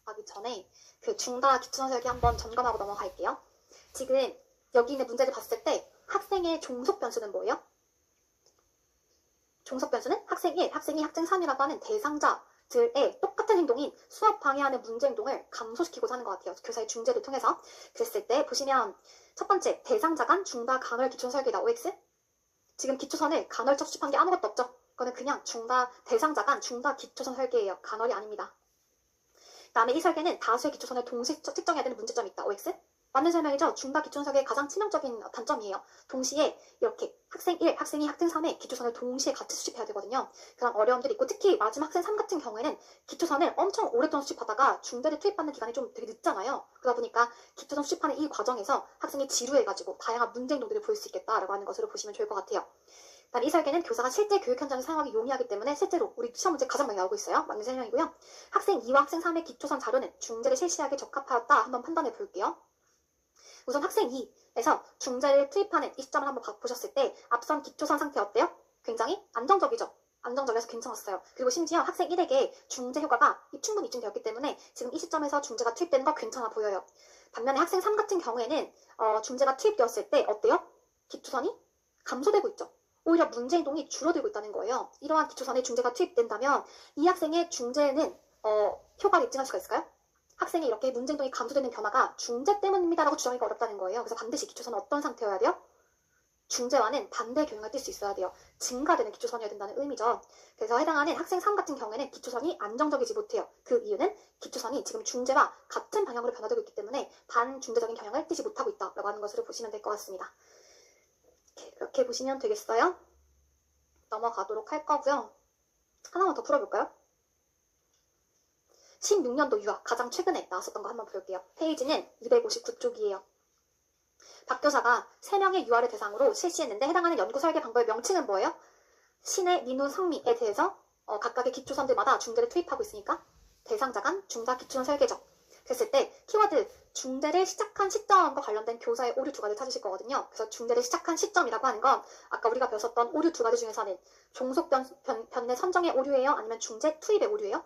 하기 전에 그 중다 기초선 설계 한번 점검하고 넘어갈게요. 지금 여기 있는 문제를 봤을 때 학생의 종속 변수는 뭐예요? 종속 변수는 학생 1, 학생 2, 학생 3이라고 하는 대상자들의 똑같은 행동인 수업 방해하는 문제 행동을 감소시키고자 하는 것 같아요. 교사의 중재를 통해서. 그랬을 때 보시면 첫 번째, 대상자 간 중다 간헐 기초선 설계다. OX. 지금 기초선을 간헐적 수집한 게 아무것도 없죠. 그거는 그냥 대상자 간 중다 기초선 설계예요. 간헐이 아닙니다. 그 다음에 이 설계는 다수의 기초선을 동시에 측정해야 되는 문제점이 있다. OX. 맞는 설명이죠. 중다 기초선 설계의 가장 치명적인 단점이에요. 동시에 이렇게 학생 1, 학생 2, 학생 3의 기초선을 동시에 같이 수집해야 되거든요. 그런 어려움들이 있고, 특히 마지막 학생 3 같은 경우에는 기초선을 엄청 오랫동안 수집하다가 중대를 투입받는 기간이 좀 되게 늦잖아요. 그러다 보니까 기초선 수집하는 이 과정에서 학생이 지루해가지고 다양한 문제 행동들을 보일 수 있겠다라고 하는 것으로 보시면 좋을 것 같아요. 이 설계는 교사가 실제 교육 현장에서 사용하기 용이하기 때문에 실제로 우리 시험 문제 가장 많이 나오고 있어요. 맞는 설명이고요. 학생 2와 학생 3의 기초선 자료는 중재를 실시하기에 적합하였다. 한번 판단해 볼게요. 우선 학생 2에서 중재를 투입하는 이 시점을 한번 보셨을 때 앞선 기초선 상태 어때요? 굉장히 안정적이죠? 안정적이어서 괜찮았어요. 그리고 심지어 학생 1에게 중재 효과가 충분히 입증되었기 때문에 지금 이 시점에서 중재가 투입되는 거 괜찮아 보여요. 반면에 학생 3 같은 경우에는 중재가 투입되었을 때 어때요? 기초선이 감소되고 있죠. 오히려 문제 행동이 줄어들고 있다는 거예요. 이러한 기초선에 중재가 투입된다면 이 학생의 중재는 효과를 입증할 수가 있을까요? 학생이 이렇게 문제 행동이 감소되는 변화가 중재 때문입니다라고 주장하기가 어렵다는 거예요. 그래서 반드시 기초선은 어떤 상태여야 돼요? 중재와는 반대 경향을 띌 수 있어야 돼요. 증가되는 기초선이어야 된다는 의미죠. 그래서 해당하는 학생 3 같은 경우에는 기초선이 안정적이지 못해요. 그 이유는 기초선이 지금 중재와 같은 방향으로 변화되고 있기 때문에 반중재적인 경향을 띠지 못하고 있다라고 하는 것으로 보시면 될 것 같습니다. 이렇게 보시면 되겠어요? 넘어가도록 할 거고요. 하나만 더 풀어볼까요? 16년도 유학 가장 최근에 나왔었던 거 한번 볼게요. 페이지는 259쪽이에요. 박 교사가 3명의 유아를 대상으로 실시했는데 해당하는 연구 설계 방법의 명칭은 뭐예요? 신의, 민우, 성미에 대해서 각각의 기초선들마다 중대를 투입하고 있으니까 대상자 간 중다 기초선 설계죠. 그랬을 때 키워드 중대를 시작한 시점과 관련된 교사의 오류 2가지 찾으실 거거든요. 그래서 중대를 시작한 시점이라고 하는 건 아까 우리가 배웠었던 오류 2가지 중에서는 종속 변내 선정의 오류예요? 아니면 중재 투입의 오류예요?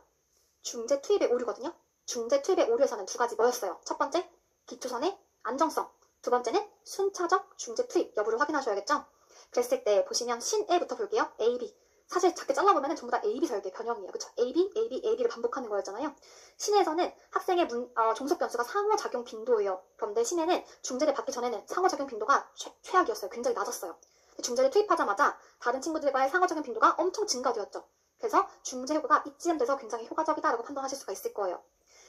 중재 투입의 오류거든요. 중재 투입의 오류에서는 2가지 뭐였어요? 첫 번째, 기초선의 안정성. 두 번째는 순차적 중재 투입 여부를 확인하셔야겠죠? 그랬을 때 보시면 신에부터 볼게요. A, B. 사실 작게 잘라보면 전부 다 A, B 설계 변형이에요. 그쵸? A, B, A, B, A, B를 반복하는 거였잖아요. 신에서는 학생의 종속 변수가 상호작용 빈도예요. 그런데 신에는 중재를 받기 전에는 상호작용 빈도가 최악이었어요. 굉장히 낮았어요. 중재를 투입하자마자 다른 친구들과의 상호작용 빈도가 엄청 증가되었죠. 그래서 중재 효과가 이쯤 돼서 굉장히 효과적이다라고 판단하실 수가 있을 거예요.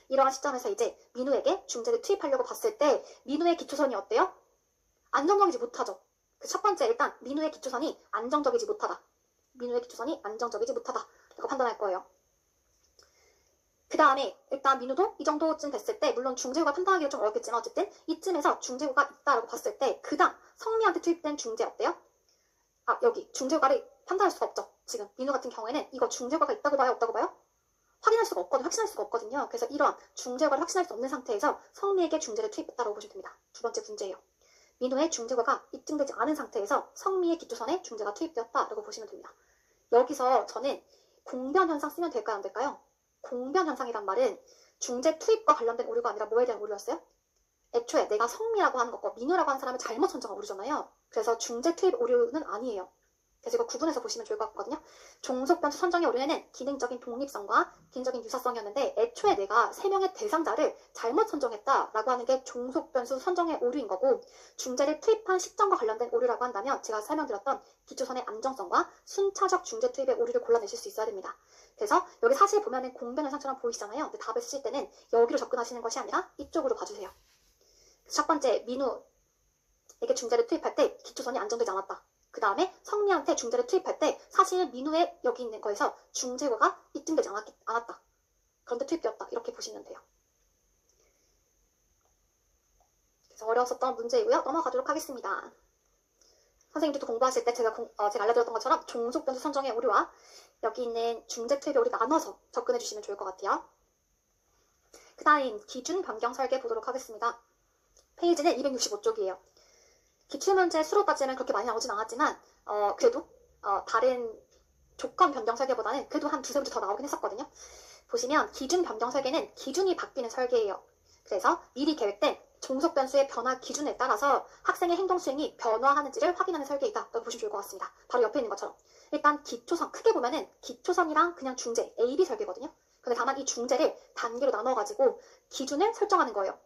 이러한 시점에서 이제 민우에게 중재를 투입하려고 봤을 때 민우의 기초선이 어때요? 안정적이지 못하죠. 그 첫 번째, 일단 민우의 기초선이 안정적이지 못하다. 민우의 기초선이 안정적이지 못하다 라고 판단할 거예요. 그 다음에 일단 민우도 이 정도쯤 됐을 때 물론 중재호가 판단하기가 좀 어렵겠지만 어쨌든 이쯤에서 중재호가 있다라고 봤을 때 그 다음 성미한테 투입된 중재 어때요? 여기 중재호가를 판단할 수가 없죠. 지금 민우 같은 경우에는 이거 중재호가가 있다고 봐요? 없다고 봐요? 확인할 수가 없거든요. 확신할 수가 없거든요. 그래서 이러한 중재호가를 확신할 수 없는 상태에서 성미에게 중재를 투입했다고 보시면 됩니다. 두 번째 문제예요. 민우의 중재호가 입증되지 않은 상태에서 성미의 기초선에 중재가 투입되었다라고 보시면 됩니다. 여기서 저는 공변 현상 쓰면 될까요? 안 될까요? 공변 현상이란 말은 중재 투입과 관련된 오류가 아니라 뭐에 대한 오류였어요? 애초에 내가 성미라고 하는 것과 민우라고 하는 사람을 잘못 선정한 오류잖아요. 그래서 중재 투입 오류는 아니에요. 그래서 이거 구분해서 보시면 좋을 것 같거든요. 종속 변수 선정의 오류에는 기능적인 독립성과 기능적인 유사성이었는데 애초에 내가 3명의 대상자를 잘못 선정했다라고 하는 게 종속 변수 선정의 오류인 거고, 중재를 투입한 시점과 관련된 오류라고 한다면 제가 설명드렸던 기초선의 안정성과 순차적 중재 투입의 오류를 골라내실 수 있어야 됩니다. 그래서 여기 사실 보면은 공변 현상처럼 보이시잖아요. 근데 답을 쓰실 때는 여기로 접근하시는 것이 아니라 이쪽으로 봐주세요. 첫 번째, 민우에게 중재를 투입할 때 기초선이 안정되지 않았다. 그 다음에 성미한테 중재를 투입할 때 사실 민우의 여기 있는 거에서 중재가 입증되지 않았다. 그런데 투입되었다. 이렇게 보시면 돼요. 그래서 어려웠었던 문제이고요. 넘어가도록 하겠습니다. 선생님들도 공부하실 때 제가 알려드렸던 것처럼 종속 변수 선정의 오류와 여기 있는 중재 투입의 오류 나눠서 접근해 주시면 좋을 것 같아요. 그 다음 기준 변경 설계 보도록 하겠습니다. 페이지는 265쪽이에요. 기출문제 수로 따지면 그렇게 많이 나오진 않았지만 그래도 다른 조건 변경 설계보다는 그래도 한 두세 문제 더 나오긴 했었거든요. 보시면 기준 변경 설계는 기준이 바뀌는 설계예요. 그래서 미리 계획된 종속 변수의 변화 기준에 따라서 학생의 행동 수행이 변화하는지를 확인하는 설계이다 라고 보시면 좋을 것 같습니다. 바로 옆에 있는 것처럼. 일단 기초선, 크게 보면은 기초선이랑 그냥 중재, A, B 설계거든요. 근데 다만 이 중재를 단계로 나눠가지고 기준을 설정하는 거예요.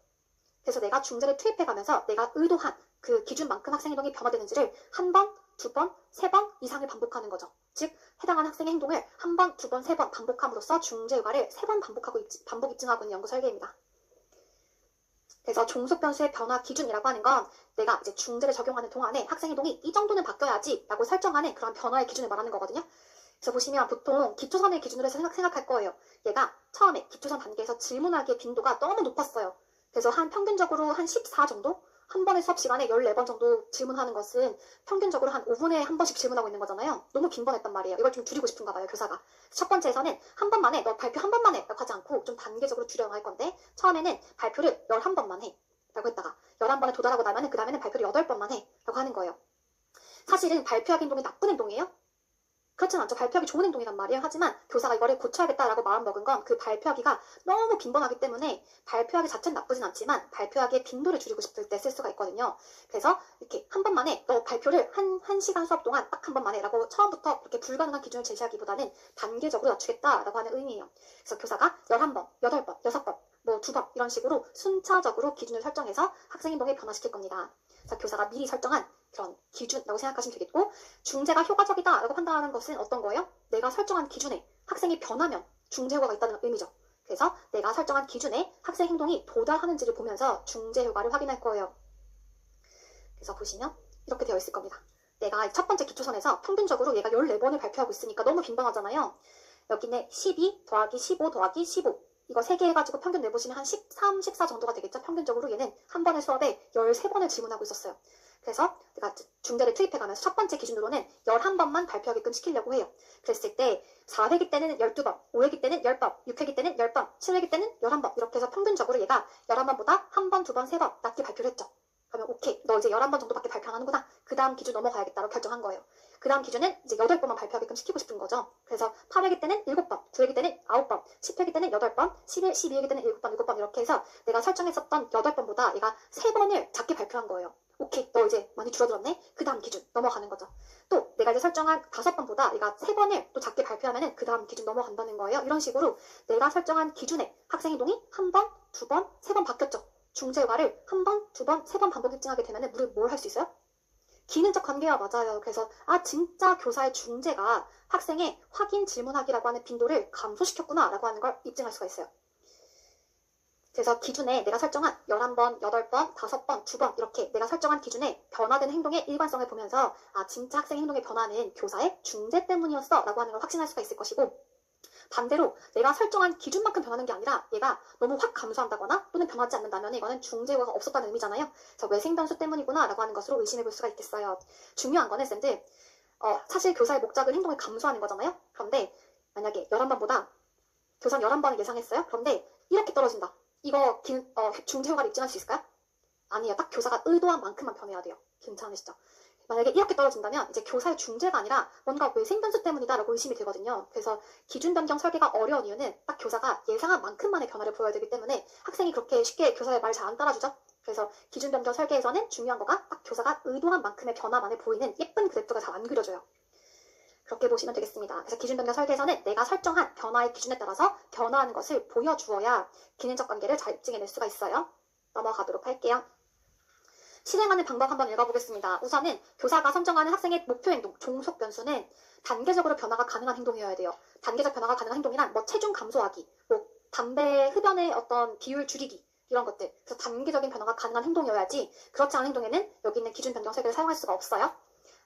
그래서 내가 중재를 투입해가면서 내가 의도한 그 기준만큼 학생 행동이 변화되는지를 한 번, 두 번, 세 번 이상을 반복하는 거죠. 즉 해당하는 학생의 행동을 한 번, 두 번, 세 번 반복함으로써 중재 효과를 세 번 반복 입증하고 있는 연구 설계입니다. 그래서 종속 변수의 변화 기준이라고 하는 건 내가 이제 중재를 적용하는 동안에 학생 행동이 이 정도는 바뀌어야지 라고 설정하는 그런 변화의 기준을 말하는 거거든요. 그래서 보시면 보통 기초선의 기준으로 해서 생각할 거예요. 얘가 처음에 기초선 단계에서 질문하기의 빈도가 너무 높았어요. 그래서 평균적으로 한 14 정도? 한 번의 수업 시간에 14번 정도 질문하는 것은 평균적으로 한 5분에 한 번씩 질문하고 있는 거잖아요. 너무 빈번했단 말이에요. 이걸 좀 줄이고 싶은가 봐요, 교사가. 첫 번째에서는 한 번만 해, 너 발표 한 번만 해 라고 하지 않고 좀 단계적으로 줄여나갈 건데 처음에는 발표를 11번만 해 라고 했다가 11번에 도달하고 나면 그 다음에는 발표를 8번만 해 라고 하는 거예요. 사실은 발표하기 행동이 나쁜 행동이에요? 그렇진 않죠. 발표하기 좋은 행동이란 말이에요. 하지만 교사가 이거를 고쳐야겠다라고 마음먹은 건 그 발표하기가 너무 빈번하기 때문에 발표하기 자체는 나쁘진 않지만 발표하기의 빈도를 줄이고 싶을 때 쓸 수가 있거든요. 그래서 이렇게 한 번만 해. 너 발표를 한 시간 수업 동안 딱 한 번만 해. 라고 처음부터 이렇게 불가능한 기준을 제시하기보다는 단계적으로 낮추겠다라고 하는 의미예요. 그래서 교사가 11번, 8번, 6번, 뭐 2번 이런 식으로 순차적으로 기준을 설정해서 학생 행동을 변화시킬 겁니다. 자, 교사가 미리 설정한 그런 기준이라고 생각하시면 되겠고 중재가 효과적이다 라고 판단하는 것은 어떤 거예요? 내가 설정한 기준에 학생이 변하면 중재 효과가 있다는 의미죠. 그래서 내가 설정한 기준에 학생 행동이 도달하는지를 보면서 중재 효과를 확인할 거예요. 그래서 보시면 이렇게 되어 있을 겁니다. 내가 첫 번째 기초선에서 평균적으로 얘가 14번을 발표하고 있으니까 너무 빈번하잖아요. 여기는 12 더하기 15 더하기 15 이거 3개 해가지고 평균 내보시면 한 13, 14 정도가 되겠죠. 평균적으로 얘는 한 번의 수업에 13번을 질문하고 있었어요. 그래서 내가 중재를 투입해가면서 첫 번째 기준으로는 11번만 발표하게끔 시키려고 해요. 그랬을 때 4회기 때는 12번, 5회기 때는 10번, 6회기 때는 10번, 7회기 때는 11번 이렇게 해서 평균적으로 얘가 11번보다 한 번, 두 번, 세 번 낮게 발표를 했죠. 그러면 오케이, 너 이제 11번 정도밖에 발표 안 하는구나. 그 다음 기준 넘어가야겠다고 결정한 거예요. 그 다음 기준은 이제 8번만 발표하게끔 시키고 싶은 거죠. 그래서 8회기 때는 7번, 9회기 때는 9번, 10회기 때는 8번, 11, 12회기 때는 7번, 7번 이렇게 해서 내가 설정했었던 8번보다 얘가 3번을 작게 발표한 거예요. 오케이, 너 이제 많이 줄어들었네? 그 다음 기준 넘어가는 거죠. 또 내가 이제 설정한 5번보다 내가 3번을 또 작게 발표하면은 그 다음 기준 넘어간다는 거예요. 이런 식으로 내가 설정한 기준에 학생 행동이 한 번, 두 번, 세 번 바뀌었죠. 중재 효과를 한 번, 두 번, 세 번 반복 입증하게 되면은 우리 뭘 할 수 있어요? 기능적 관계가 맞아요. 그래서 진짜 교사의 중재가 학생의 확인 질문하기라고 하는 빈도를 감소시켰구나 라고 하는 걸 입증할 수가 있어요. 그래서 기준에 내가 설정한 11번, 8번, 5번, 2번 이렇게 내가 설정한 기준에 변화되는 행동의 일관성을 보면서 진짜 학생 행동의 변화는 교사의 중재 때문이었어 라고 하는 걸 확신할 수가 있을 것이고 반대로 내가 설정한 기준만큼 변하는 게 아니라 얘가 너무 확 감소한다거나 또는 변하지 않는다면 이거는 중재효과가 없었다는 의미잖아요. 그래서 외생 변수 때문이구나 라고 하는 것으로 의심해 볼 수가 있겠어요. 중요한 거는 쌤들 사실 교사의 목적은 행동을 감소하는 거잖아요. 그런데 만약에 11번보다 교사는 11번을 예상했어요. 그런데 이렇게 떨어진다. 이거 중재효과를 입증할 수 있을까요? 아니에요. 딱 교사가 의도한 만큼만 변해야 돼요. 괜찮으시죠? 만약에 이렇게 떨어진다면 이제 교사의 중재가 아니라 뭔가 외생 변수 때문이다라고 의심이 되거든요. 그래서 기준 변경 설계가 어려운 이유는 딱 교사가 예상한 만큼만의 변화를 보여야 되기 때문에 학생이 그렇게 쉽게 교사의 말 잘 안 따라주죠. 그래서 기준 변경 설계에서는 중요한 거가 딱 교사가 의도한 만큼의 변화만을 보이는 예쁜 그래프가 잘 안 그려져요. 그렇게 보시면 되겠습니다. 그래서 기준 변경 설계에서는 내가 설정한 변화의 기준에 따라서 변화하는 것을 보여주어야 기능적 관계를 잘 입증해낼 수가 있어요. 넘어가도록 할게요. 실행하는 방법 한번 읽어보겠습니다. 우선은 교사가 선정하는 학생의 목표 행동, 종속 변수는 단계적으로 변화가 가능한 행동이어야 돼요. 단계적 변화가 가능한 행동이란 뭐 체중 감소하기, 뭐 담배 흡연의 어떤 비율 줄이기 이런 것들. 그래서 단계적인 변화가 가능한 행동이어야지 그렇지 않은 행동에는 여기 있는 기준 변경 설계를 사용할 수가 없어요.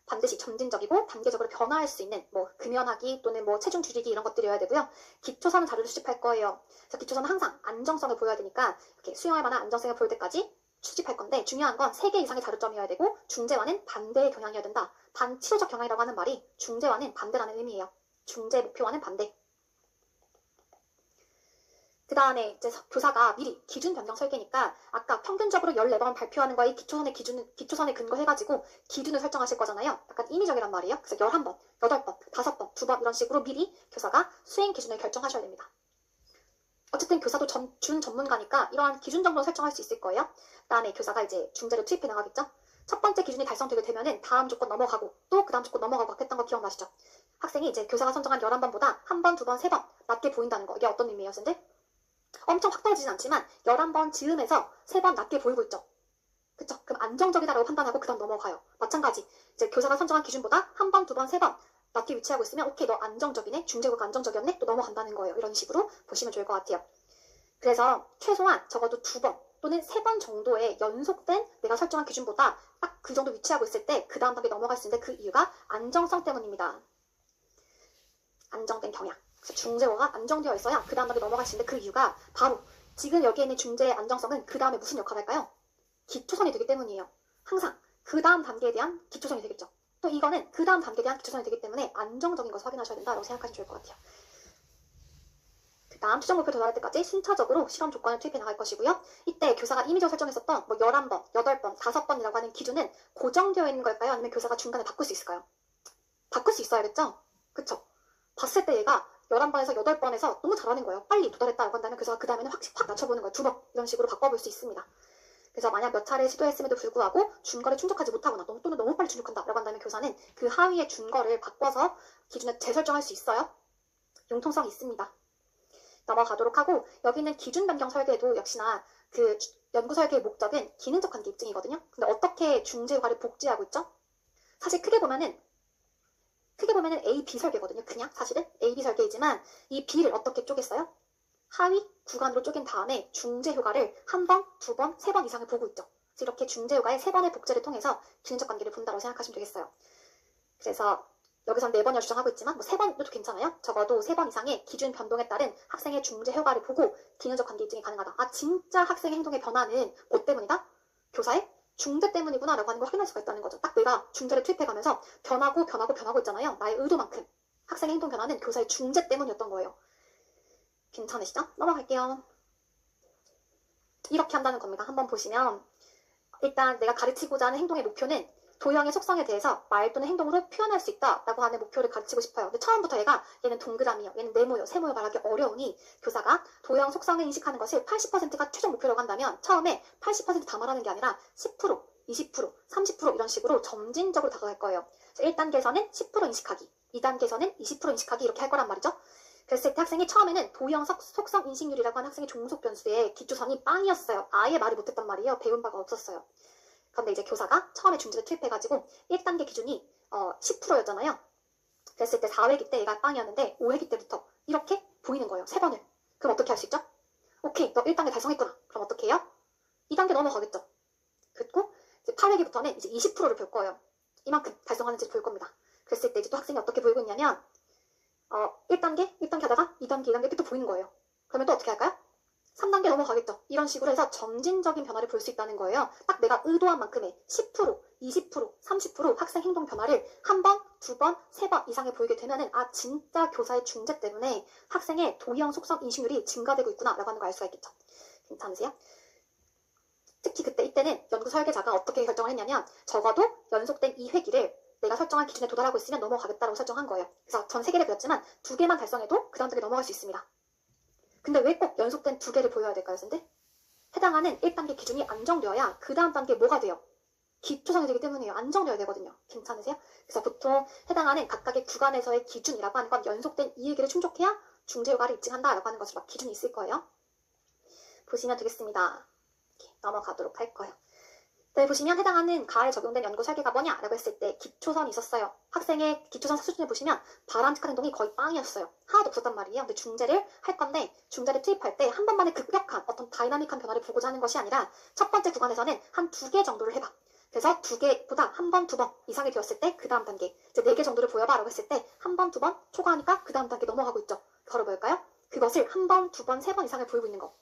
반드시 점진적이고 단계적으로 변화할 수 있는 뭐 금연하기 또는 뭐 체중 줄이기 이런 것들이어야 되고요. 기초선 자료를 수집할 거예요. 그래서 기초선은 항상 안정성을 보여야 되니까 이렇게 수용할 만한 안정성을 보일 때까지 수집할 건데 중요한 건 3개 이상의 자료점이어야 되고 중재와는 반대의 경향이어야 된다. 반치료적 경향이라고 하는 말이 중재와는 반대라는 의미예요. 중재 목표와는 반대. 그 다음에 이제 교사가 미리 기준 변경 설계니까 아까 평균적으로 14번 발표하는 거에 기초선에 근거해가지고 기준을 설정하실 거잖아요. 약간 임의적이란 말이에요. 그래서 11번, 8번, 5번, 2번 이런 식으로 미리 교사가 수행 기준을 결정하셔야 됩니다. 어쨌든 교사도 준 전문가니까 이러한 기준 정도는 설정할 수 있을 거예요. 그다음에 교사가 이제 중재를 투입해 나가겠죠. 첫 번째 기준이 달성되게 되면은 다음 조건 넘어가고 또 그 다음 조건 넘어가고 막 했던 거 기억나시죠? 학생이 이제 교사가 선정한 11번보다 한 번, 두 번, 세 번 낮게 보인다는 거. 이게 어떤 의미예요, 선생님? 엄청 확 떨어지진 않지만 11번 즈음에서 3번 낮게 보이고 있죠. 그쵸? 그럼 안정적이다라고 판단하고 그 다음 넘어가요. 마찬가지. 이제 교사가 선정한 기준보다 한 번, 두 번, 세 번 낮게 위치하고 있으면 오케이, 너 안정적이네. 중재구가 안정적이었네. 또 넘어간다는 거예요. 이런 식으로 보시면 좋을 것 같아요. 그래서 최소한 적어도 2번 또는 3번 정도의 연속된 내가 설정한 기준보다 딱 그 정도 위치하고 있을 때 그 다음 단계 넘어갈 수 있는데 그 이유가 안정성 때문입니다. 안정된 경향. 그래서 중재어가 안정되어 있어야 그 다음 단계 넘어갈 수 있는데 그 이유가 바로 지금 여기에 있는 중재의 안정성은 그 다음에 무슨 역할을 할까요? 기초선이 되기 때문이에요. 항상 그 다음 단계에 대한 기초선이 되겠죠. 또 이거는 그 다음 단계에 대한 기초선이 되기 때문에 안정적인 것을 확인하셔야 된다고 생각하시면 좋을 것 같아요. 그 다음 최종 목표 도달할 때까지 순차적으로 실험 조건을 투입해 나갈 것이고요. 이때 교사가 임의적으로 설정했었던 11번, 8번, 5번이라고 하는 기준은 고정되어 있는 걸까요? 아니면 교사가 중간에 바꿀 수 있을까요? 바꿀 수 있어야겠죠? 그쵸? 봤을 때 얘가 11번에서 8번에서 너무 잘하는 거예요. 빨리 도달했다고 한다면 교사가 그 다음에는 확 낮춰보는 거예요. 2번 이런 식으로 바꿔볼 수 있습니다. 그래서 만약 몇 차례 시도했음에도 불구하고 준거를 충족하지 못하거나 또는 너무 빨리 충족한다라고 한다면 교사는 그 하위의 준거를 바꿔서 기준을 재설정할 수 있어요. 융통성이 있습니다. 넘어가도록 하고 여기는 기준 변경 설계도 역시나 그 연구 설계의 목적은 기능적 관계 입증이거든요. 근데 어떻게 중재 효과를 복제하고 있죠? 사실 크게 보면은 A, B 설계거든요. 그냥 사실은 A, B 설계이지만 이 B를 어떻게 쪼갰어요? 하위 구간으로 쪼갠 다음에 중재 효과를 한 번, 두 번, 세 번 이상을 보고 있죠. 그래서 이렇게 중재 효과의 세 번의 복제를 통해서 기능적 관계를 본다고 생각하시면 되겠어요. 그래서 여기서는 4번이라고 주장하고 있지만 뭐 3번도 괜찮아요. 적어도 3번 이상의 기준 변동에 따른 학생의 중재 효과를 보고 기능적 관계 입증이 가능하다. 아 진짜 학생의 행동의 변화는 뭐 때문이다? 교사의 중재 때문이구나 라고 하는 걸 확인할 수가 있다는 거죠. 딱 내가 중재를 투입해가면서 변하고 있잖아요. 나의 의도만큼. 학생의 행동 변화는 교사의 중재 때문이었던 거예요. 괜찮으시죠? 넘어갈게요. 이렇게 한다는 겁니다. 한번 보시면 일단 내가 가르치고자 하는 행동의 목표는 도형의 속성에 대해서 말 또는 행동으로 표현할 수 있다라고 하는 목표를 가르치고 싶어요. 근데 처음부터 얘는 동그라미요, 얘는 네모요, 세모요 말하기 어려우니 교사가 도형 속성을 인식하는 것을 80%가 최종 목표라고 한다면 처음에 80%다 말하는 게 아니라 10%, 20%, 30% 이런 식으로 점진적으로 다가갈 거예요. 1단계에서는 10% 인식하기, 2단계에서는 20% 인식하기 이렇게 할 거란 말이죠. 그랬을 때 학생이 처음에는 도형 속성 인식률이라고 하는 학생의 종속 변수의 기초선이 빵이었어요. 아예 말을 못했단 말이에요. 배운 바가 없었어요. 그런데 이제 교사가 처음에 중재를 투입해가지고 1단계 기준이 10%였잖아요. 그랬을 때 4회기 때 얘가 빵이었는데 5회기 때부터 이렇게 보이는 거예요. 3번을. 그럼 어떻게 할 수 있죠? 오케이, 너 1단계 달성했구나. 그럼 어떻게 해요? 2단계 넘어가겠죠. 그리고 이제 8회기부터는 이제 20%를 볼 거예요. 이만큼 달성하는지를 볼 겁니다. 그랬을 때 이제 또 학생이 어떻게 보이고 있냐면 1단계 하다가 2단계 이렇게 또 보이는 거예요. 그러면 또 어떻게 할까요? 3단계 넘어가겠죠. 이런 식으로 해서 점진적인 변화를 볼 수 있다는 거예요. 딱 내가 의도한 만큼의 10%, 20%, 30% 학생 행동 변화를 한 번, 두 번, 세 번 이상을 보이게 되면은 아 진짜 교사의 중재 때문에 학생의 도형 속성 인식률이 증가되고 있구나 라고 하는 걸 알 수가 있겠죠. 괜찮으세요? 특히 이때는 연구 설계자가 어떻게 결정을 했냐면 적어도 연속된 2회기를 내가 설정한 기준에 도달하고 있으면 넘어가겠다라고 설정한 거예요. 그래서 전 3개를 배웠지만 2개만 달성해도 그 다음 단계 넘어갈 수 있습니다. 근데 왜 꼭 연속된 2개를 보여야 될까요, 선생님? 해당하는 1단계 기준이 안정되어야 그 다음 단계 뭐가 돼요? 기초성이 되기 때문이에요. 안정되어야 되거든요. 괜찮으세요? 그래서 보통 해당하는 각각의 구간에서의 기준이라고 하는 건 연속된 2회기를 충족해야 중재 효과를 입증한다라고 하는 것으로 막 기준이 있을 거예요. 보시면 되겠습니다. 이렇게 넘어가도록 할 거예요. 네, 보시면 해당하는 가에 적용된 연구 설계가 뭐냐라고 했을 때 기초선이 있었어요. 학생의 기초선 수준을 보시면 바람직한 행동이 거의 빵이었어요. 하나도 없었단 말이에요. 근데 중재를 할 건데 중재를 투입할 때 한 번만에 급격한 어떤 다이나믹한 변화를 보고자 하는 것이 아니라 첫 번째 구간에서는 한 2개 정도를 해봐. 그래서 2개보다 한 번, 2번 이상이 되었을 때 그 다음 단계 이제 4개 정도를 보여봐 라고 했을 때 한 번, 2번 초과하니까 그 다음 단계 넘어가고 있죠. 바로 뭘까요? 그것을 한 번, 2번, 3번 이상을 보이고 있는 거.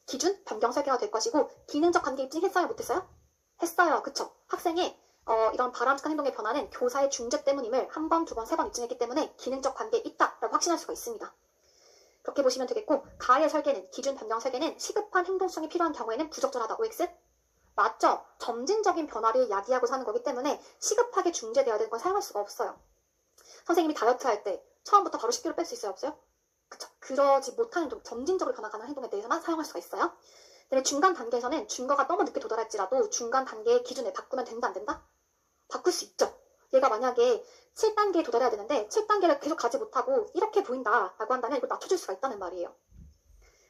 기준 변경 설계가 될 것이고 기능적 관계 입증 했어요? 못했어요? 했어요. 그쵸? 학생의 이런 바람직한 행동의 변화는 교사의 중재 때문임을 한 번, 2번, 3번 입증했기 때문에 기능적 관계에 있다라고 확신할 수가 있습니다. 그렇게 보시면 되겠고 가의 설계는 기준 변경 설계는 시급한 행동성이 필요한 경우에는 부적절하다. OX? 맞죠? 점진적인 변화를 야기하고 사는 거기 때문에 시급하게 중재되어야 되는 건 사용할 수가 없어요. 선생님이 다이어트 할 때 처음부터 바로 10kg 뺄 수 있어요? 없어요? 그쵸? 그러지 못하는 좀 점진적으로 변화가는 행동에 대해서만 사용할 수가 있어요. 그다음에 중간 단계에서는 증거가 너무 늦게 도달할지라도 중간 단계의 기준을 바꾸면 된다 안 된다? 바꿀 수 있죠. 얘가 만약에 7단계에 도달해야 되는데 7단계를 계속 가지 못하고 이렇게 보인다라고 한다면 이걸 낮춰줄 수가 있다는 말이에요.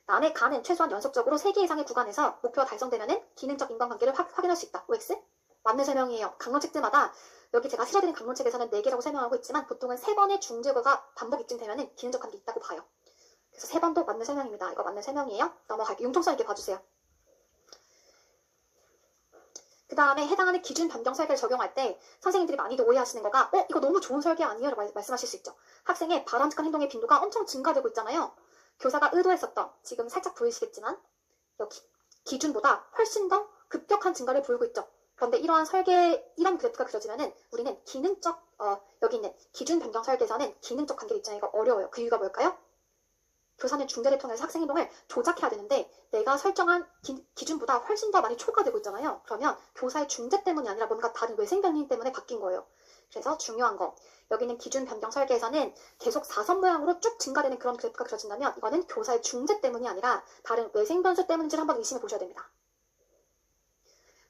다음에 가는 최소한 연속적으로 3개 이상의 구간에서 목표가 달성되면 기능적 인과관계를 확인할 수 있다. OX? 맞는 설명이에요. 강론책들마다 여기 제가 실어드린 강론책에서는 4개라고 설명하고 있지만 보통은 3번의 중재어가 반복 입증되면 기능적 관계 있다고 봐요. 그래서 3번도 맞는 설명입니다. 이거 맞는 설명이에요. 넘어갈게요. 융통성 있게 봐주세요. 그 다음에 해당하는 기준 변경 설계를 적용할 때 선생님들이 많이도 오해하시는 거가 이거 너무 좋은 설계 아니에요? 라고 말씀하실 수 있죠. 학생의 바람직한 행동의 빈도가 엄청 증가되고 있잖아요. 교사가 의도했었던 지금 살짝 보이시겠지만 여기 기준보다 훨씬 더 급격한 증가를 보이고 있죠. 그런데 이러한 설계, 이런 그래프가 그려지면은 우리는 기능적, 여기 있는 기준 변경 설계에서는 기능적 관계를 입증하기가 어려워요. 그 이유가 뭘까요? 교사는 중재를 통해서 학생 행동을 조작해야 되는데 내가 설정한 기준보다 훨씬 더 많이 초과되고 있잖아요. 그러면 교사의 중재 때문이 아니라 뭔가 다른 외생 변이 때문에 바뀐 거예요. 그래서 중요한 거, 여기는 기준 변경 설계에서는 계속 사선 모양으로 쭉 증가되는 그런 그래프가 그려진다면 이거는 교사의 중재 때문이 아니라 다른 외생 변수 때문인지를 한번 의심해 보셔야 됩니다.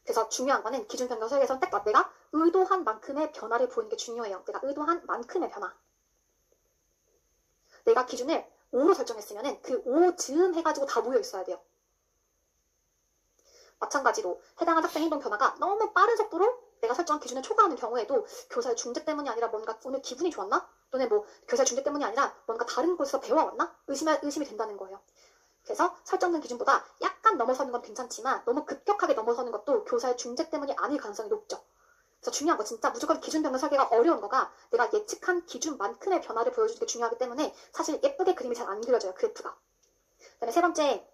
그래서 중요한 거는 기준 변경 설계에서는 딱 내가 의도한 만큼의 변화를 보이는 게 중요해요. 내가 의도한 만큼의 변화. 내가 기준을 5로 설정했으면 그 5 즈음 해가지고 다 모여 있어야 돼요. 마찬가지로 해당한 학생 행동 변화가 너무 빠른 속도로 내가 설정한 기준을 초과하는 경우에도 교사의 중재 때문이 아니라 뭔가 오늘 기분이 좋았나? 또는 뭐 교사의 중재 때문이 아니라 뭔가 다른 곳에서 배워왔나? 의심이 된다는 거예요. 그래서 설정된 기준보다 약간 넘어서는 건 괜찮지만 너무 급격하게 넘어서는 것도 교사의 중재 때문이 아닐 가능성이 높죠. 그래서 중요한 거 진짜 무조건 기준 변경 설계가 어려운 거가 내가 예측한 기준만큼의 변화를 보여주는 게 중요하기 때문에 사실 예쁘게 그림이 잘 안 그려져요. 그래프가. 그다음에 세 번째,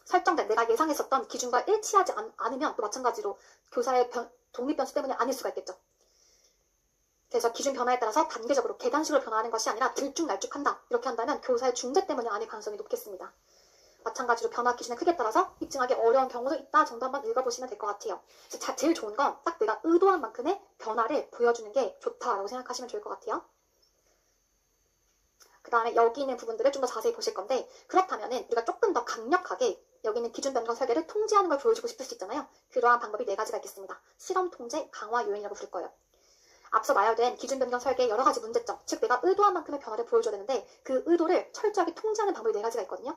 설정된 내가 예상했었던 기준과 일치하지 않으면 또 마찬가지로 교사의 독립 변수 때문에 아닐 수가 있겠죠. 그래서 기준 변화에 따라서 단계적으로 계단식으로 변화하는 것이 아니라 들쭉날쭉한다. 이렇게 한다면 교사의 중재 때문이 아닐 가능성이 높겠습니다. 마찬가지로 변화 기준의 크기에 따라서 입증하기 어려운 경우도 있다 정도 한번 읽어보시면 될 것 같아요. 그래서 제일 좋은 건 딱 내가 의도한 만큼의 변화를 보여주는 게 좋다라고 생각하시면 좋을 것 같아요. 그 다음에 여기 있는 부분들을 좀 더 자세히 보실 건데 그렇다면 우리가 조금 더 강력하게 여기 있는 기준 변경 설계를 통제하는 걸 보여주고 싶을 수 있잖아요. 그러한 방법이 4가지가 있겠습니다. 실험 통제 강화 요인이라고 부를 거예요. 앞서 나열된 기준 변경 설계의 여러 가지 문제점, 즉 내가 의도한 만큼의 변화를 보여줘야 되는데 그 의도를 철저하게 통제하는 방법이 4가지가 있거든요.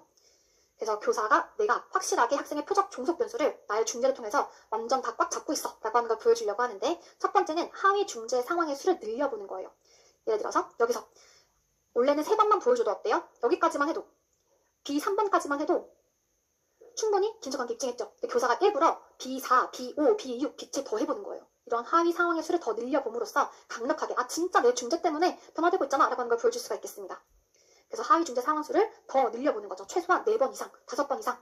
그래서 교사가 내가 확실하게 학생의 표적 종속 변수를 나의 중재를 통해서 완전 다 꽉 잡고 있어 라고 하는 걸 보여주려고 하는데 첫 번째는 하위 중재 상황의 수를 늘려보는 거예요. 예를 들어서 여기서 원래는 3번만 보여줘도 어때요? 여기까지만 해도 B3번까지만 해도 충분히 긴축관계 입증했죠. 근데 교사가 일부러 B4, B5, B6, B7 더 해보는 거예요. 이런 하위 상황의 수를 더 늘려봄으로써 강력하게 진짜 내 중재 때문에 변화되고 있잖아 라고 하는 걸 보여줄 수가 있겠습니다. 그래서 하위 중재 상황수를 더 늘려보는 거죠. 최소한 4번 이상, 5번 이상.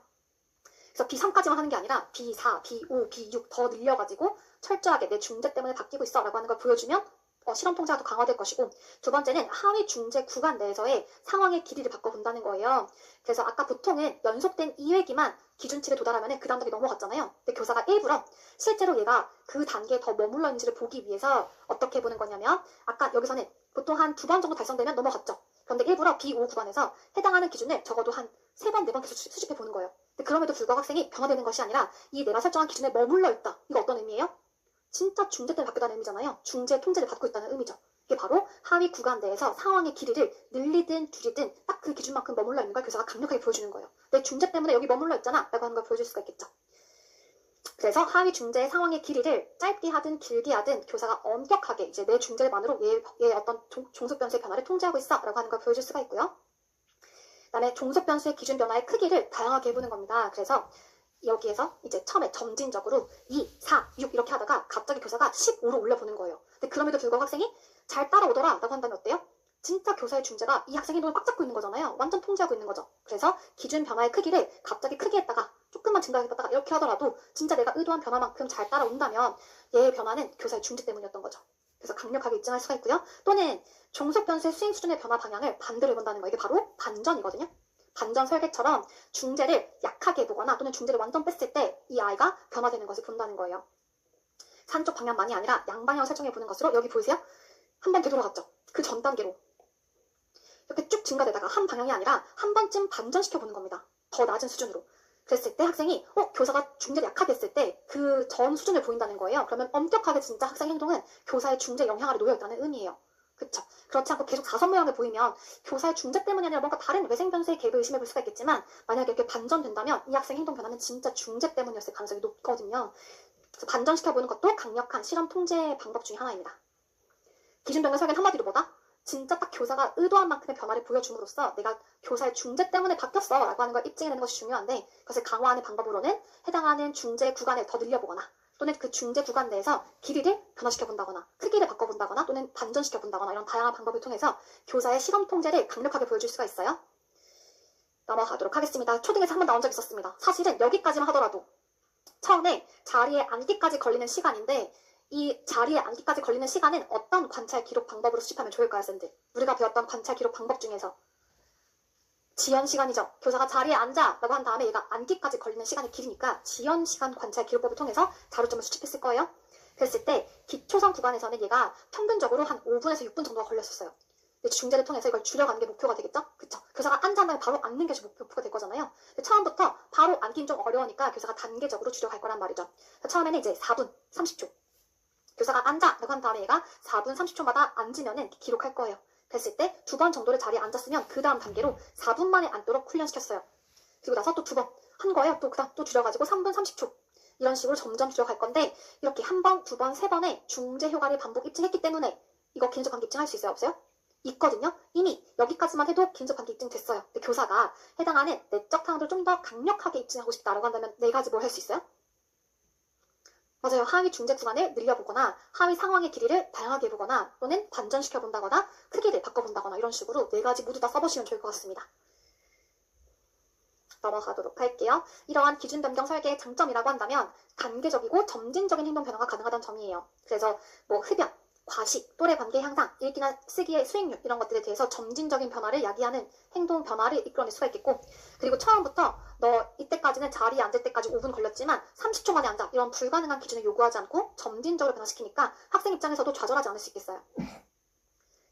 그래서 B3까지만 하는 게 아니라 B4, B5, B6 더 늘려가지고 철저하게 내 중재 때문에 바뀌고 있어 라고 하는 걸 보여주면 실험 통제가 더 강화될 것이고 두 번째는 하위 중재 구간 내에서의 상황의 길이를 바꿔본다는 거예요. 그래서 아까 보통은 연속된 2회기만 기준치를 도달하면 그 다음 단계 넘어갔잖아요. 근데 교사가 일부러 실제로 얘가 그 단계에 더 머물러 있는지를 보기 위해서 어떻게 보는 거냐면 아까 여기서는 보통 한 2번 정도 달성되면 넘어갔죠. 그런데 일부러 B5 구간에서 해당하는 기준을 적어도 한 3번, 4번 계속 수집해 보는 거예요. 근데 그럼에도 불구하고 학생이 변화되는 것이 아니라 이 내가 설정한 기준에 머물러 있다. 이거 어떤 의미예요? 진짜 중재 때문에 바뀌었다는 의미잖아요. 중재 통제를 받고 있다는 의미죠. 이게 바로 하위 구간 내에서 상황의 길이를 늘리든 줄이든 딱 그 기준만큼 머물러 있는 걸 교사가 강력하게 보여주는 거예요. 내 중재 때문에 여기 머물러 있잖아 라고 하는 걸 보여줄 수가 있겠죠. 그래서 하위 중재의 상황의 길이를 짧게 하든 길게 하든 교사가 엄격하게 이제 내 중재만으로 얘의 어떤 종속 변수의 변화를 통제하고 있어 라고 하는 걸 보여줄 수가 있고요. 그 다음에 종속 변수의 기준 변화의 크기를 다양하게 해보는 겁니다. 그래서 여기에서 이제 처음에 점진적으로 2, 4, 6 이렇게 하다가 갑자기 교사가 15로 올려보는 거예요. 근데 그럼에도 불구하고 학생이 잘 따라오더라 라고 한다면 어때요? 진짜 교사의 중재가 이 학생의 행동을 꽉 잡고 있는 거잖아요. 완전 통제하고 있는 거죠. 그래서 기준 변화의 크기를 갑자기 크게 했다가 조금만 증가했다가 이렇게 하더라도 진짜 내가 의도한 변화만큼 잘 따라온다면 얘의 변화는 교사의 중재 때문이었던 거죠. 그래서 강력하게 입증할 수가 있고요. 또는 종속 변수의 수행 수준의 변화 방향을 반대로 해본다는 거. 이게 바로 반전이거든요. 반전 설계처럼 중재를 약하게 해보거나 또는 중재를 완전 뺐을 때 이 아이가 변화되는 것을 본다는 거예요. 한쪽 방향만이 아니라 양방향을 설정해보는 것으로 여기 보이세요? 한 번 되돌아갔죠. 그 전 단계로. 이렇게 쭉 증가되다가 한 방향이 아니라 한 번쯤 반전시켜보는 겁니다. 더 낮은 수준으로. 그랬을 때 학생이 교사가 중재를 약하게 했을 때 그 전 수준을 보인다는 거예요. 그러면 엄격하게 진짜 학생 행동은 교사의 중재 영향 아래 놓여있다는 의미예요. 그쵸? 그렇지 않고 계속 사선모양을 보이면 교사의 중재 때문이 아니라 뭔가 다른 외생 변수의 개입을 의심해 볼 수가 있겠지만 만약에 이렇게 반전된다면 이 학생 행동 변화는 진짜 중재 때문이었을 가능성이 높거든요. 그래서 반전시켜보는 것도 강력한 실험 통제 방법 중에 하나입니다. 기준 변경 설계는 한마디로 뭐다? 진짜 딱 교사가 의도한 만큼의 변화를 보여줌으로써 내가 교사의 중재 때문에 바뀌었어 라고 하는 걸 입증해내는 것이 중요한데 그것을 강화하는 방법으로는 해당하는 중재 구간을 더 늘려보거나 또는 그 중재 구간 내에서 길이를 변화시켜본다거나 크기를 바꿔본다거나 또는 반전시켜본다거나 이런 다양한 방법을 통해서 교사의 실험 통제를 강력하게 보여줄 수가 있어요. 넘어가도록 하겠습니다. 초등에서 한번 나온 적이 있었습니다. 사실은 여기까지만 하더라도 처음에 자리에 앉기까지 걸리는 시간인데 이 자리에 앉기까지 걸리는 시간은 어떤 관찰 기록 방법으로 수집하면 좋을까요, 쌤들? 우리가 배웠던 관찰 기록 방법 중에서 지연 시간이죠. 교사가 자리에 앉아 라고 한 다음에 얘가 앉기까지 걸리는 시간이 길으니까 지연 시간 관찰 기록법을 통해서 자료점을 수집했을 거예요. 그랬을 때 기초성 구간에서는 얘가 평균적으로 한 5분에서 6분 정도가 걸렸었어요. 중재를 통해서 이걸 줄여가는 게 목표가 되겠죠? 그쵸? 교사가 앉은 다음에 바로 앉는 게 목표가 될 거잖아요. 근데 처음부터 바로 앉기는 좀 어려우니까 교사가 단계적으로 줄여갈 거란 말이죠. 처음에는 이제 4분 30초. 교사가 앉아 라고 한 다음에 얘가 4분 30초마다 앉으면은 기록할 거예요. 그랬을 때 2번 정도를 자리에 앉았으면 그 다음 단계로 4분 만에 앉도록 훈련시켰어요. 그리고 나서 또 2번 한 거예요. 또 그다음 또 줄여가지고 3분 30초. 이런 식으로 점점 줄여갈 건데 이렇게 한 번, 2번, 3번의 중재 효과를 반복 입증했기 때문에 이거 기능적 관계 입증할 수 있어요? 없어요? 있거든요. 이미 여기까지만 해도 기능적 관계 입증 됐어요. 근데 교사가 해당하는 내적 타항을 좀 더 강력하게 입증하고 싶다라고 한다면 4가지 뭘 할 수 있어요? 맞아요. 하위 중재 구간을 늘려보거나 하위 상황의 길이를 다양하게 해보거나 또는 반전시켜본다거나 크기를 바꿔본다거나 이런 식으로 4가지 모두 다 써보시면 좋을 것 같습니다. 넘어가도록 할게요. 이러한 기준 변경 설계의 장점이라고 한다면 단계적이고 점진적인 행동 변화가 가능하다는 점이에요. 그래서 뭐 흡연, 과식, 또래 관계 향상, 읽기나 쓰기의 수익률 이런 것들에 대해서 점진적인 변화를 야기하는 행동 변화를 이끌어낼 수가 있겠고 그리고 처음부터 너 이때까지는 자리에 앉을 때까지 5분 걸렸지만 30초 만에 앉아 이런 불가능한 기준을 요구하지 않고 점진적으로 변화시키니까 학생 입장에서도 좌절하지 않을 수 있겠어요.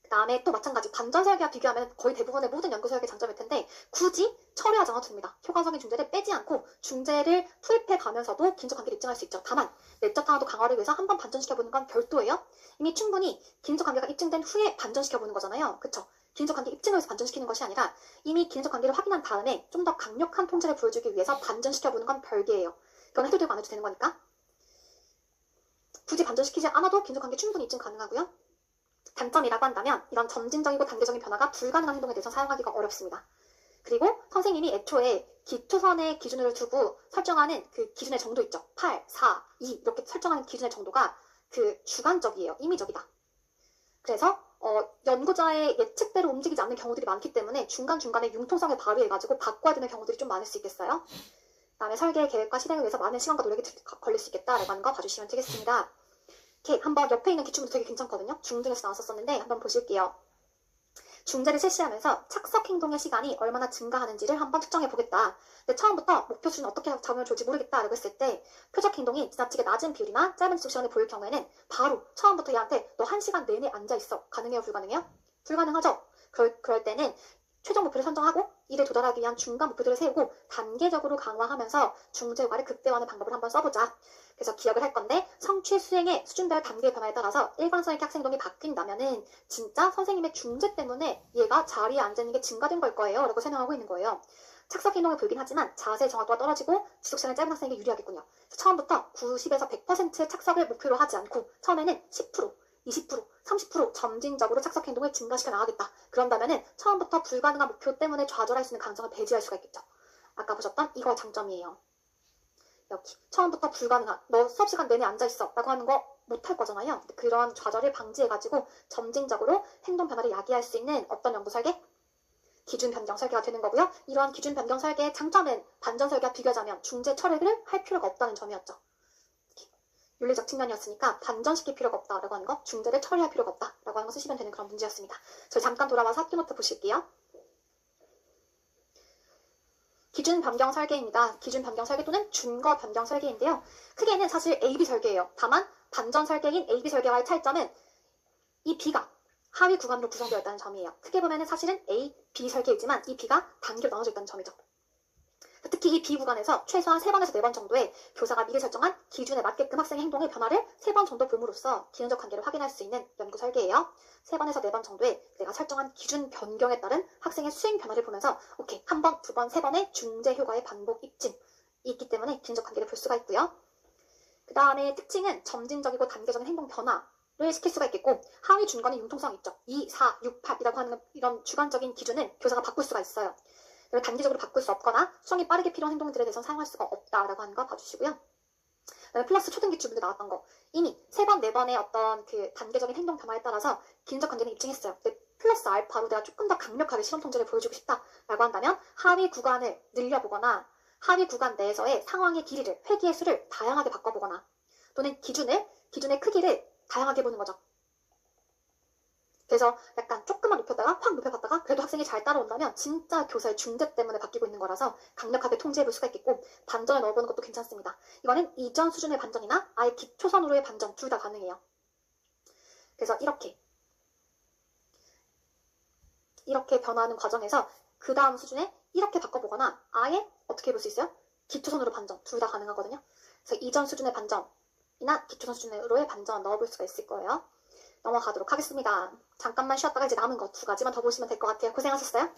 그 다음에 또 마찬가지 반전 설계와 비교하면 거의 대부분의 모든 연구 설계 장점일 텐데 굳이 처리하지 않아도 됩니다. 효과적인 중재를 빼지 않고 중재를 투입해 가면서도 긴적 관계를 입증할 수 있죠. 다만 내적 강화도 강화를 위해서 한번 반전시켜보는 건 별도예요. 이미 충분히 긴적 관계가 입증된 후에 반전시켜보는 거잖아요. 그쵸? 긴적 관계 입증을 위해서 반전시키는 것이 아니라 이미 긴적 관계를 확인한 다음에 좀 더 강력한 통제를 보여주기 위해서 반전시켜보는 건 별개예요. 이건 해도 되고 안 해도 되는 거니까. 굳이 반전시키지 않아도 긴적 관계 충분히 입증 가능하고요. 단점이라고 한다면 이런 점진적이고 단계적인 변화가 불가능한 행동에 대해서 사용하기가 어렵습니다. 그리고 선생님이 애초에 기초선의 기준으로 두고 설정하는 그 기준의 정도 있죠. 8, 4, 2 이렇게 설정하는 기준의 정도가 그 주관적이에요. 임의적이다. 그래서 연구자의 예측대로 움직이지 않는 경우들이 많기 때문에 중간중간에 융통성을 발휘해가지고 바꿔야 되는 경우들이 좀 많을 수 있겠어요. 그다음에 설계 계획과 실행을 위해서 많은 시간과 노력이 걸릴 수 있겠다라고 하는 거 봐주시면 되겠습니다. 이렇게 한번 옆에 있는 기출문도 되게 괜찮거든요. 중등에서 나왔었는데 한번 보실게요. 중재를 실시하면서 착석 행동의 시간이 얼마나 증가하는지를 한번 측정해 보겠다. 근데 처음부터 목표 수준을 어떻게 잡으면 좋을지 모르겠다라고 했을 때 표적 행동이 지나치게 낮은 비율이나 짧은 지속 시간을 보일 경우에는 바로 처음부터 얘한테 너 1시간 내내 앉아있어. 가능해요? 불가능해요? 불가능하죠? 그럴 때는 최종 목표를 선정하고 이를 도달하기 위한 중간 목표들을 세우고 단계적으로 강화하면서 중재 효과를 극대화하는 방법을 한번 써보자. 그래서 기억을 할 건데 성취 수행의 수준별 단계의 변화에 따라서 일관성 있게 학생 행동이 바뀐다면은 진짜 선생님의 중재 때문에 얘가 자리에 앉아있는 게 증가된 걸 거예요 라고 설명하고 있는 거예요. 착석 행동을 보이긴 하지만 자세 정확도가 떨어지고 지속시간이 짧은 학생에게 유리하겠군요. 처음부터 90에서 100%의 착석을 목표로 하지 않고 처음에는 10%, 20%, 30% 점진적으로 착석 행동을 증가시켜 나가겠다. 그런다면은 처음부터 불가능한 목표 때문에 좌절할 수 있는 가능성을 배제할 수가 있겠죠. 아까 보셨던 이거 장점이에요. 여기 처음부터 불가능한 너 수업시간 내내 앉아있어 라고 하는 거 못할 거잖아요. 그런 좌절을 방지해가지고 점진적으로 행동 변화를 야기할 수 있는 어떤 연구 설계? 기준 변경 설계가 되는 거고요. 이러한 기준 변경 설계의 장점은 반전 설계와 비교하자면 중재 처리를 할 필요가 없다는 점이었죠. 윤리적 측면이었으니까 반전시킬 필요가 없다라고 하는 거, 중재를 처리할 필요가 없다라고 하는 거 쓰시면 되는 그런 문제였습니다. 저희 잠깐 돌아와서 학교 노트 보실게요. 기준 변경 설계입니다. 기준 변경 설계 또는 준거 변경 설계인데요. 크게는 사실 AB 설계예요. 다만 반전 설계인 AB 설계와의 차이점은 이 B가 하위 구간으로 구성되어 있다는 점이에요. 크게 보면은 사실은 A, B 설계이지만 이 B가 단계로 나눠져 있다는 점이죠. 특히 이 B 구간에서 최소한 3번에서 4번 정도의 교사가 미리 설정한 기준에 맞게끔 학생의 행동의 변화를 3번 정도 봄으로써 기능적 관계를 확인할 수 있는 연구 설계예요. 3번에서 4번 정도의 내가 설정한 기준 변경에 따른 학생의 수행 변화를 보면서 오케이, 1번, 2번, 3번의 중재 효과의 반복 입증이 있기 때문에 기능적 관계를 볼 수가 있고요. 그 다음에 특징은 점진적이고 단계적인 행동 변화를 시킬 수가 있겠고 하위 중간에 융통성이 있죠. 2, 4, 6, 8이라고 하는 이런 주관적인 기준을 교사가 바꿀 수가 있어요. 그리고 단기적으로 바꿀 수 없거나 수정이 빠르게 필요한 행동들에 대해서는 사용할 수가 없다라고 하는 거 봐주시고요. 그다음에 플러스 초등기출 문제 나왔던 거. 이미 3번, 4번의 어떤 그 단계적인 행동 변화에 따라서 기능적 관계는 입증했어요. 근데 플러스 알파로 내가 조금 더 강력하게 실험 통제를 보여주고 싶다라고 한다면 하위 구간을 늘려보거나 하위 구간 내에서의 상황의 길이를, 회기의 수를 다양하게 바꿔보거나 또는 기준의 크기를 다양하게 보는 거죠. 그래서 약간 조금만 높였다가 확 높여봤다가 그래도 학생이 잘 따라온다면 진짜 교사의 중재 때문에 바뀌고 있는 거라서 강력하게 통제해볼 수가 있겠고 반전을 넣어보는 것도 괜찮습니다. 이거는 이전 수준의 반전이나 아예 기초선으로의 반전 둘 다 가능해요. 그래서 이렇게 변화하는 과정에서 그 다음 수준에 이렇게 바꿔보거나 아예 어떻게 해볼 수 있어요? 기초선으로 반전 둘 다 가능하거든요. 그래서 이전 수준의 반전이나 기초선 수준으로의 반전 넣어볼 수가 있을 거예요. 넘어가도록 하겠습니다. 잠깐만 쉬었다가 이제 남은 거 2가지만 더 보시면 될 것 같아요. 고생하셨어요.